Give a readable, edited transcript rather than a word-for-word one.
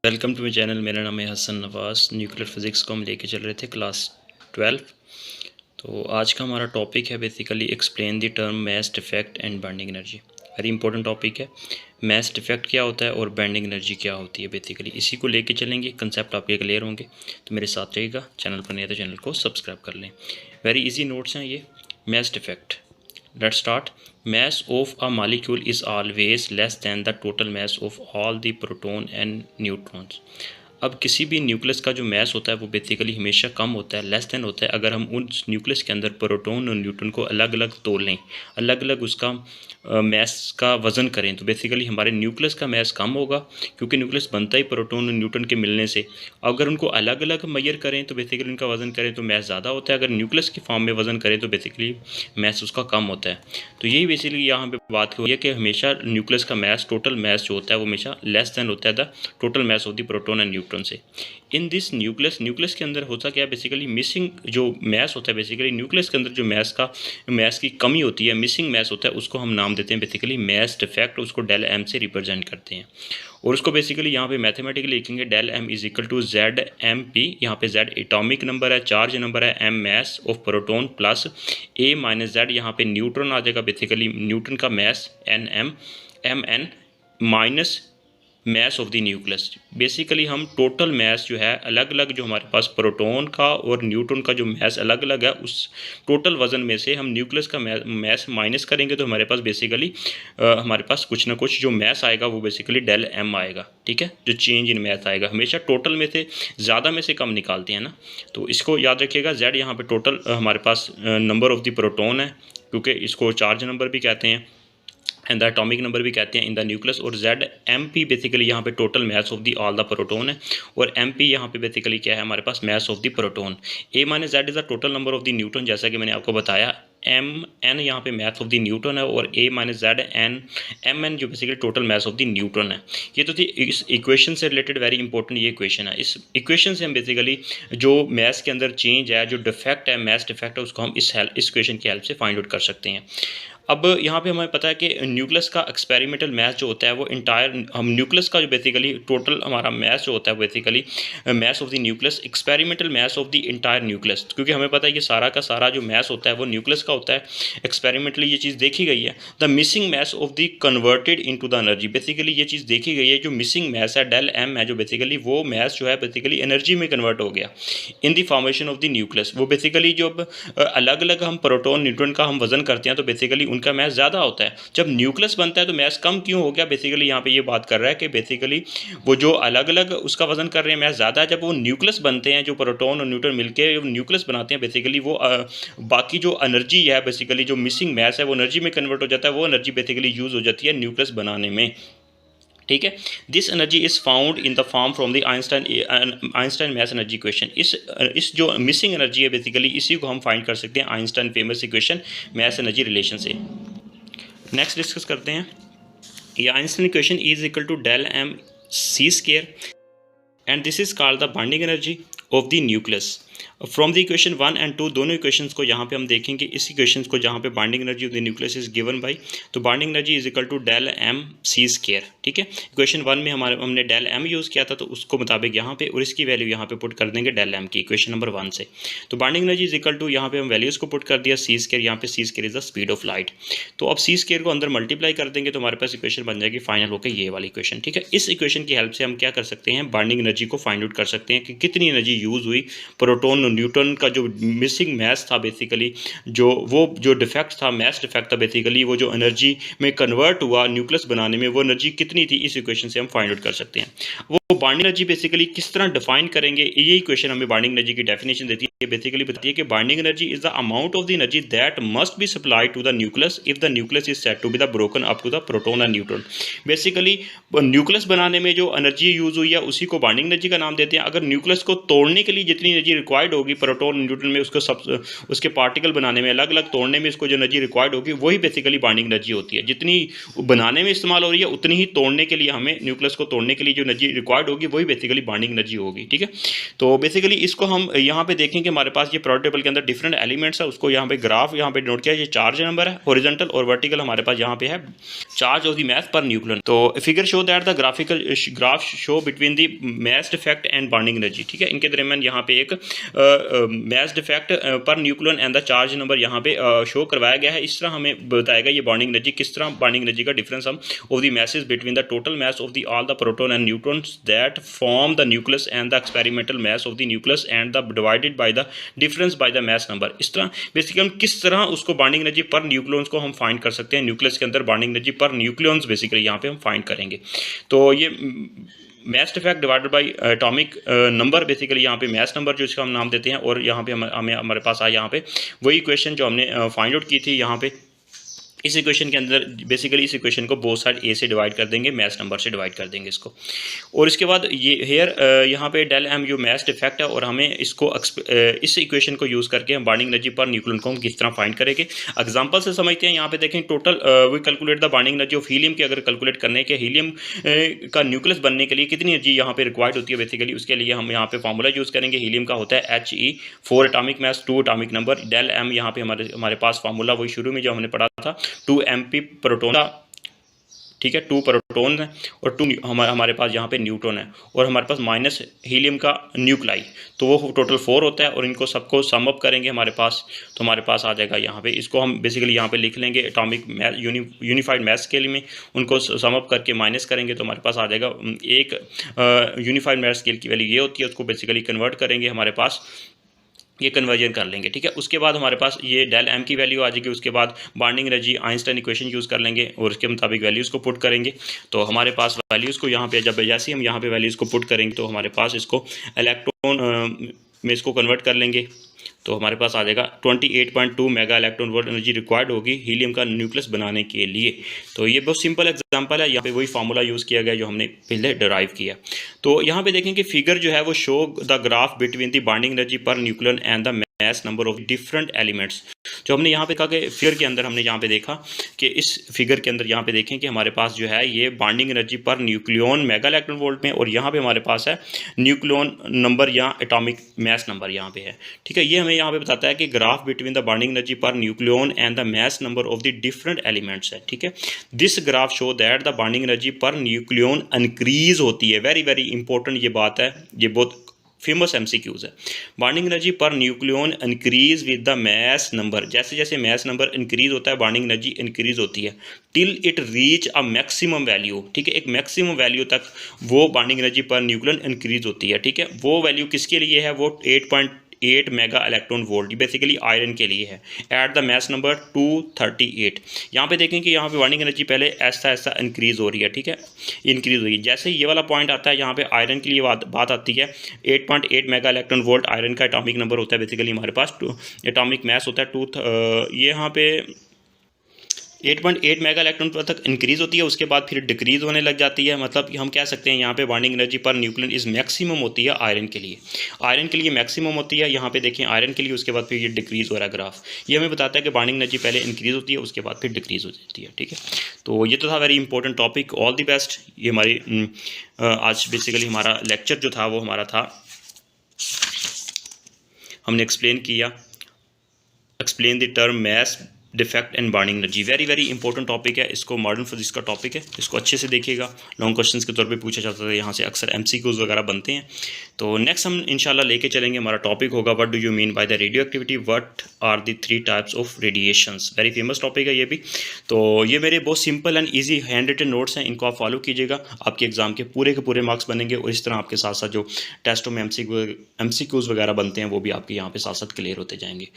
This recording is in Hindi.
Welcome to my channel. मेरा नाम है हसन नवाज़। न्यूक्लियर फिज़िक्स को हम लेके चल रहे थे क्लास 12। तो आज का हमारा टॉपिक है basically explain the term mass defect and binding energy. Very important topic है। मैस डिफेक्ट क्या होता है और बाइंडिंग एनर्जी क्या होती है, बेसिकली इसी को लेके चलेंगे। कंसेप्ट आपके क्लियर होंगे तो मेरे साथ रहिएगा। चैनल पर नहीं है तो चैनल को सब्सक्राइब कर लें। वेरी ईजी नोट्स हैं ये। Mass defect, let's start. Mass of a molecule is always less than the total mass of all the proton and neutrons. अब किसी भी न्यूक्लियस का जो मैस होता है वो बेसिकली हमेशा कम होता है, लेस देन होता है, अगर हम उस न्यूक्लियस के अंदर प्रोटॉन और न्यूट्रॉन को अलग अलग तोल लें, अलग अलग उसका मैस का वज़न करें, तो बेसिकली हमारे न्यूक्लियस का मैस कम होगा, क्योंकि न्यूक्लियस बनता ही प्रोटॉन और न्यूट्रॉन के मिलने से। अगर उनको अलग अलग मेजर करें तो बेसिकली उनका वज़न करें तो मैस ज़्यादा होता है। अगर न्यूक्लियस की फॉर्म में वज़न करें तो बेसिकली मैस उसका कम होता है। तो यही बेसिकली यहाँ पे बात हुई है कि हमेशा न्यूक्लियस का मैस, टोटल मैस जो होता है वो हमेशा लेस देन होता है the total mass of the proton and neutron से। इन दिस न्यूक्लियस के अंदर होता क्या है, बेसिकली मिसिंग जो मैस होता है, बेसिकली न्यूक्लियस के अंदर जो मैस की कमी होती है, मिसिंग मैस होता है, उसको हम नाम देते हैं बेसिकली मैस डिफेक्ट। उसको डेल एम से रिप्रेजेंट करते हैं और उसको बेसिकली यहाँ पे मैथमेटिकली लिखेंगे del M is equal to Z M P. यहाँ पे जेड एटॉमिक नंबर है, चार्ज नंबर है, M mass of proton plus A minus Z, यहाँ पे न्यूट्रॉन आ जाएगा, बेसिकली न्यूट्रॉन का mass N M N minus mass of the nucleus. Basically हम टोटल मैस जो है अलग अलग, जो हमारे पास प्रोटॉन का और न्यूट्रॉन का जो मैस अलग अलग है, उस टोटल वज़न में से हम न्यूक्लियस का मैस माइनस करेंगे तो हमारे पास बेसिकली हमारे पास कुछ ना कुछ जो मैस आएगा वो बेसिकली डेल एम आएगा। ठीक है, जो चेंज इन मैस आएगा, हमेशा टोटल में से ज़्यादा में से कम निकालते हैं ना, तो इसको याद रखिएगा। जेड यहाँ पे टोटल हमारे पास नंबर ऑफ द प्रोटॉन है, क्योंकि इसको चार्ज नंबर भी कहते हैं एंड द एटॉमिक नंबर भी कहते हैं इन द न्यूक्लियस। और जेड एम पी बेसिकली यहाँ पे total mass of the all the proton है, और एम पी यहाँ पे बेसिकली क्या है हमारे पास mass of the proton. A minus Z is the total number of the neutron, जैसा कि मैंने आपको बताया। एम एन यहाँ पे मैथ ऑफ द न्यूट्रॉन है, और A minus Z N M N जो basically total mass of the neutron है। ये तो थी इस इक्वेशन से रिलेटेड वेरी इंपॉर्टेंट ये इक्वेशन है। इस इक्वेशन से हम बेसिकली जो मैस के अंदर चेंज है, जो डिफेक्ट है, मैस डिफेक्ट है, उसको हम इस इक्वेशन की हेल्प से फाइंड आउट कर सकते हैं। अब यहाँ पे हमें पता है कि न्यूक्लियस का एक्सपेरिमेंटल मैस जो होता है वो इंटायर, हम न्यूक्लियस का जो बेसिकली टोटल हमारा मैस जो होता है basically mess of the nucleus, experimental mess of the entire nucleus, क्योंकि हमें पता है कि सारा का सारा जो मैस होता है वो न्यूक्लियस का होता है। एक्सपेरिमेंटली ये चीज़ देखी गई है। The missing mess of the converted into the energy, basically ये चीज़ देखी गई है, जो मिसिंग मैस है डेल एम है, जो बेसिकली वो मैस जो है बेसिकली एनर्जी में कन्वर्ट हो गया in the formation of the nucleus. वो बेसिकली जो अलग अलग हम प्रोटॉन न्यूट्रॉन का हम वजन करते हैं तो बेसिकली उनका मैस ज़्यादा होता है। जब न्यूक्लियस बनता है तो मैस कम क्यों हो गया, बेसिकली यहाँ पे ये बात कर रहा है कि बेसिकली वो जो अलग अलग उसका वजन कर रहे हैं मैस ज़्यादा है। जब वो न्यूक्लियस बनते हैं, जो प्रोटॉन और न्यूट्रॉन मिलकर न्यूक्लियस बनाते हैं, बेसिकली वो बाकी जो एनर्जी है, बेसिकली जो मिसिंग मैस है वो एनर्जी में कन्वर्ट हो जाता है। वो एनर्जी बेसिकली यूज़ हो जाती है न्यूक्लियस बनाने में। ठीक है, this energy is found in the form from the Einstein mass energy equation. इस जो मिसिंग एनर्जी है बेसिकली इसी को हम फाइंड कर सकते हैं Einstein famous equation mass energy relation से। नेक्स्ट डिस्कस करते हैं। ये Einstein equation is equal to del M C square and this is called the binding energy of the nucleus. From the equation 1 and 2 दोनों इक्वेशंस को यहाँ पे हम देखेंगे। इस इक्वेशंस को जहाँ पे binding energy of the nucleus is given by, तो binding energy is equal to del M C square. ठीक है, इक्वेशन 1 में हमने डेल एम यूज़ किया था, तो उसको मुताबिक यहाँ पे, और इसकी वैल्यू यहाँ पे पुट कर देंगे डेल एम की, इक्वेशन नंबर 1 से। तो binding energy is equal to, यहाँ पे हम वैल्यूज़ को पुट कर दिया सी स्क्वायर, यहाँ पे C square is the speed of light. तो अब सी स्क्वायर को अंदर मल्टीप्लाई कर देंगे तो हमारे पास इक्वेशन बन जाएगी फाइनल होकर ये वाली इक्वेशन। ठीक है, इस इक्वेशन की हेल्प से हम क्या कर सकते हैं, बाइंडिंग एनर्जी को फाइंड आउट कर सकते हैं कि कितनी एनर्जी यूज़ हुई प्रोटॉन और न्यूट्रॉन का जो मिसिंग मैस था, बेसिकली जो डिफेक्ट था, मैस डिफेक्ट था, बेसिकली वो जो एनर्जी में कन्वर्ट हुआ न्यूक्लियस बनाने में, वो एनर्जी कितनी थी, इस इक्वेशन से हम फाइंड आउट कर सकते हैं। वो बाइंडिंग एनर्जी बेसिकली किस तरह डिफाइन करेंगे, ये इक्वेशन हमें बाइंडिंग एनर्जी की डेफिनेशन देती है। बेसिकली बताती है कि binding energy is the amount of the energy that must be supplied to the nucleus if the nucleus is said to be the broken up to the proton and neutron. Basically nucleus बनाने में जो एनर्जी यूज हुई है उसी को बाइंडिंग एनर्जी का नाम देते हैं। अगर न्यूक्लियस को तोड़ने के लिए जितनी एनर्जी रिक्वायर्ड होगी प्रोटॉन न्यूट्रॉन में, उसको सब उसके पार्टिकल बनाने में, अलग अलग तोड़ने में इसको जो एनर्जी रिक्वायर्ड होगी वही बेसिकली बॉन्डिंग एनर्जी होती है। जितनी बनाने में इस्तेमाल हो रही है उतनी ही तोड़ने के लिए, हमें न्यूक्लियस को तोड़ने के लिए जो एनर्जी रिक्वायर्ड होगी वही बेसिकली बॉन्डिंग एनर्जी होगी। ठीक है, तो बेसिकली इसको हम यहाँ पे देखें कि हमारे पास ये प्रोडक्ट टेबल के अंदर डिफरेंट एलिमेंट्स है, उसको यहाँ पे ग्राफ यहाँ पे नोट किया, ये चार्ज नंबर है हॉरिजॉन्टल और वर्टिकल हमारे पास यहाँ पे है charge of the mass per nucleon. तो figure show that the graph show between the mass defect and bonding energy. ठीक है, इनके दरमियान यहाँ पे एक mass defect per nucleon and the charge number यहाँ पे शो करवाया गया है। इस तरह हमें बताएगा ये बॉन्डिंग एनर्जी किस तरह, बॉन्डिंग एनर्जी का डिफरेंस हम of the masses between the total mass of the all the proton and neutrons that form the nucleus and the experimental mass of the nucleus and the divided by the difference by the mass number। इस तरह बेसिकली हम किस तरह उसको बॉन्डिंग एनर्जी पर न्यूक्लियंस को हम फाइंड कर सकते हैं, न्यूक्लियस के अंदर बॉन्डिंग एनर्जी पर न्यूक्लियंस बेसिकली यहाँ पे हम फाइंड करेंगे। तो ये mass defect divided by atomic number, basically यहाँ पे मास नंबर जो इसका हम नाम देते हैं, और यहाँ पे हमें हमारे पास आया यहाँ पे वही इक्वेशन जो हमने फाइंड आउट की थी। यहाँ पे इस इक्वेशन के अंदर बेसिकली इस इक्वेशन को बोथ साइड ए से डिवाइड कर देंगे, मास नंबर से डिवाइड कर देंगे इसको, और इसके बाद ये हेयर यहाँ पे डेल एम जो मास डिफेक्ट है, और हमें इसको इस इक्वेशन को यूज़ करके हम बॉन्डिंग एनर्जी पर न्यूक्लियन को हम किस तरह फाइंड करेंगे एग्जांपल से समझते हैं। यहाँ पे देखें total we calculate the bonding energy of helium की, अगर कैलकुलेट करने के हीलियम का न्यूक्लियस बनने के लिए कितनी एनर्जी यहाँ पे रिक्वायर्ड होती है, बेसिकली उसके लिए हम यहाँ पे फार्मूला यूज़ करेंगे। हीलियम का होता है He 4 atomic mass 2 atomic number, del M यहाँ पे हमारे पास फार्मूला वही शुरू में जो हमने पढ़ा था 2 MP प्रोटोन। ठीक है, 2 प्रोटॉन है और 2 हमारे पास यहाँ पे न्यूट्रॉन है, और हमारे पास माइनस हीलियम का न्यूक्लाई, तो वो टोटल 4 होता है, और इनको सबको सम अप करेंगे हमारे पास, तो हमारे पास आ जाएगा यहाँ पे, इसको हम बेसिकली यहाँ पे लिख लेंगे एटॉमिक यूनिफाइड मास स्केल में, उनको सम अप करके माइनस करेंगे तो हमारे पास आ जाएगा एक यूनिफाइड मास स्केल की वैल्यू ये होती है, उसको बेसिकली कन्वर्ट करेंगे हमारे पास, ये कन्वर्जन कर लेंगे। ठीक है, उसके बाद हमारे पास ये डेल एम की वैल्यू आ जाएगी, उसके बाद bonding energy Einstein equation use कर लेंगे और उसके मुताबिक वैल्यूज़ को पुट करेंगे। तो हमारे पास वैल्यूज़ को यहाँ पे जब जैसे हम यहाँ पे वैल्यूज़ को पुट करेंगे तो हमारे पास इसको इलेक्ट्रॉन में इसको कन्वर्ट कर लेंगे, तो हमारे पास आ जाएगा 28.2 mega electron volt energy required होगी हीलियम का न्यूक्लियस बनाने के लिए। तो ये बहुत सिंपल एग्जांपल है, यहाँ पे वही फार्मूला यूज़ किया गया जो हमने पहले डिराइव किया। तो यहाँ पे देखें कि फिगर जो है वो show the graph between the bonding energy per nucleon and the mass number of different elements. जो हमने यहाँ पे कहा कि फिगर के अंदर हमने यहाँ पे देखा कि इस फिगर के अंदर यहाँ पे देखें कि हमारे पास जो है ये bonding energy per nucleon mega electron volt में, और यहाँ पे हमारे पास है न्यूक्लियन नंबर या एटॉमिक मास नंबर यहाँ पे है। ठीक है, ये हमें यहाँ पे बताता है कि graph between the bonding energy per nucleon and the mass number of the different elements है। ठीक है, this graph show that the bonding energy per nucleon increase होती है। वेरी वेरी इंपॉर्टेंट ये बात है, ये बहुत फेमस MCQs है। Bonding energy per nucleon increase with the mass number, जैसे जैसे मास नंबर इंक्रीज होता है बॉन्डिंग एनर्जी इंक्रीज होती है till it reach a maximum value. ठीक है, एक मैक्सिमम वैल्यू तक वो bonding energy per nucleon increase होती है। ठीक है, वो वैल्यू किसके लिए है, वो 8.8 mega electron volt basically iron के लिए है एट द मास नंबर 238। यहाँ पे देखें कि यहाँ पे बॉन्डिंग एनर्जी पहले ऐसा ऐसा इंक्रीज हो रही है। ठीक है, इंक्रीज हो रही है, जैसे ये वाला पॉइंट आता है यहाँ पे आयरन के लिए बात आती है 8.8 मेगा इलेक्ट्रॉन वोल्ट आयरन का एटॉमिक नंबर होता है, बेसिकली हमारे पास एटॉमिक मास होता है ये यहाँ पे 8.8 मेगा इलेक्ट्रॉन तक इंक्रीज होती है, उसके बाद फिर डिक्रीज होने लग जाती है। मतलब कि हम कह सकते हैं यहाँ पे bonding energy per nucleon is maximum होती है आयरन के लिए, आयरन के लिए मैक्सिमम होती है। यहाँ पे देखें आयरन के लिए, उसके बाद फिर ये डिक्रीज हो रहा है ग्राफ, ये हमें बताता है कि बॉन्डिंग एनर्जी पहले इंक्रीज होती है उसके बाद फिर डिक्रीज हो जाती है। ठीक है, तो ये तो था very important topic. All the best. ये हमारी आज बेसिकली हमारा लेक्चर जो था वो हमारा था, हमने explain the term mass defect and bonding energy. Very very important topic है, इसको मॉडर्न फिजिक्स का टॉपिक है, इसको अच्छे से देखिएगा। लॉन्ग क्वेश्चंस के तौर पे पूछा जाता है, यहाँ से अक्सर MCQs वगैरह बनते हैं। तो नेक्स्ट हम इंशाल्लाह लेके चलेंगे, हमारा टॉपिक होगा what do you mean by the radioactivity, what are the 3 types of radiations. Very famous topic है ये भी। तो ये मेरे बहुत simple and easy handwritten notes हैं, इनको आप फॉलो कीजिएगा, आपके एग्जाम के पूरे मार्क्स बनेंगे, और इस तरह आपके साथ साथ जो टेस्टों में MCQs वगैरह बनते हैं वो भी आपके यहाँ पे साथ साथ क्लियर होते जाएंगे।